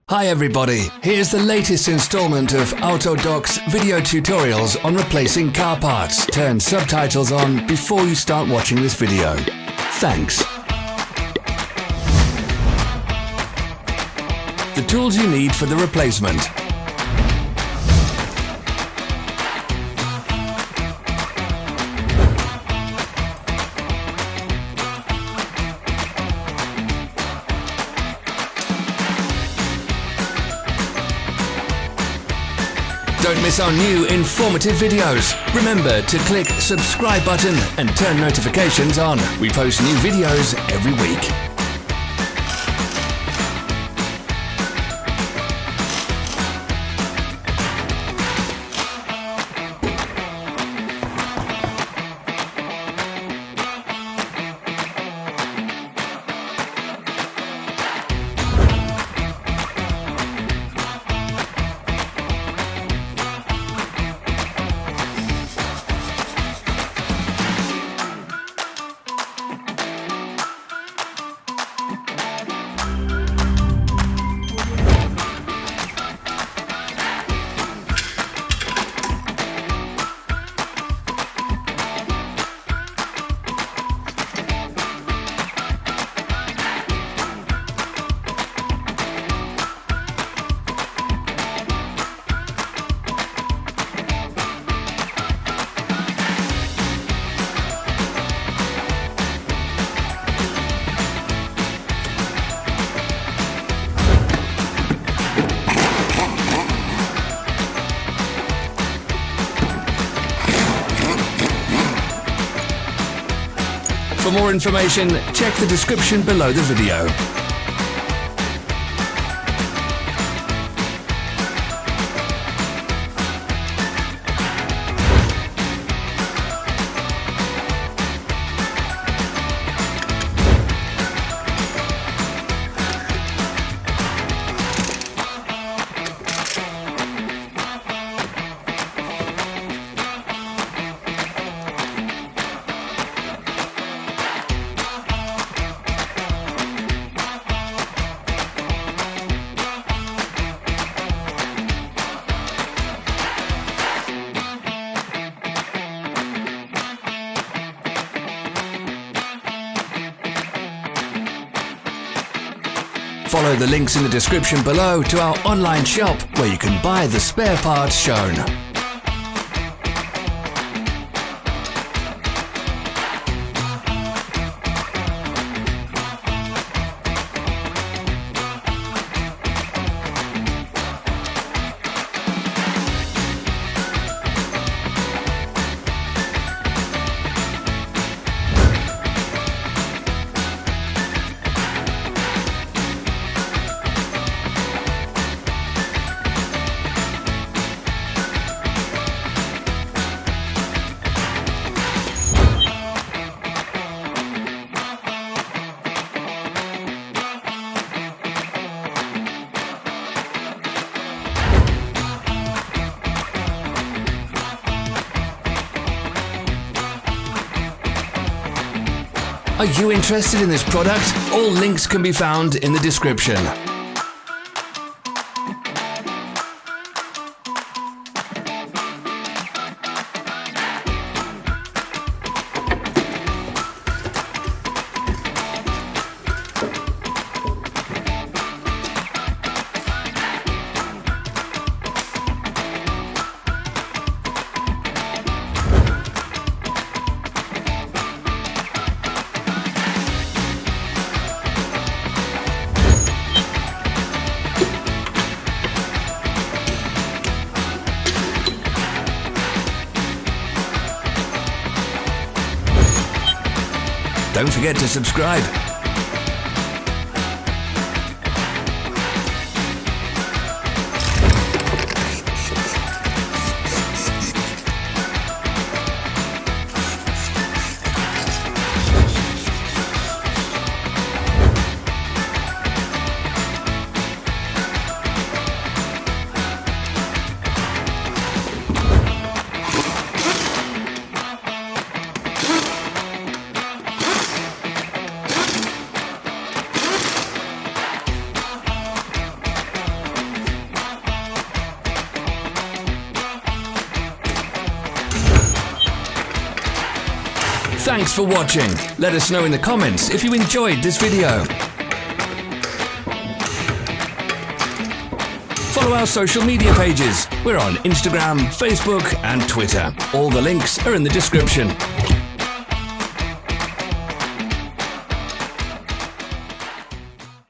Hi everybody, here's the latest installment of Autodoc's video tutorials on replacing car parts. Turn subtitles on before you start watching this video. Thanks. The tools you need for the replacement. Don't miss our new informative videos. Remember to click subscribe button and turn notifications on. We post new videos every week. For more information, check the description below the video. Follow the links in the description below to our online shop where you can buy the spare parts shown. Are you interested in this product? All links can be found in the description. Don't forget to subscribe. Thanks for watching. Let us know in the comments if you enjoyed this video. Follow our social media pages. We're on Instagram, Facebook and Twitter. All the links are in the description.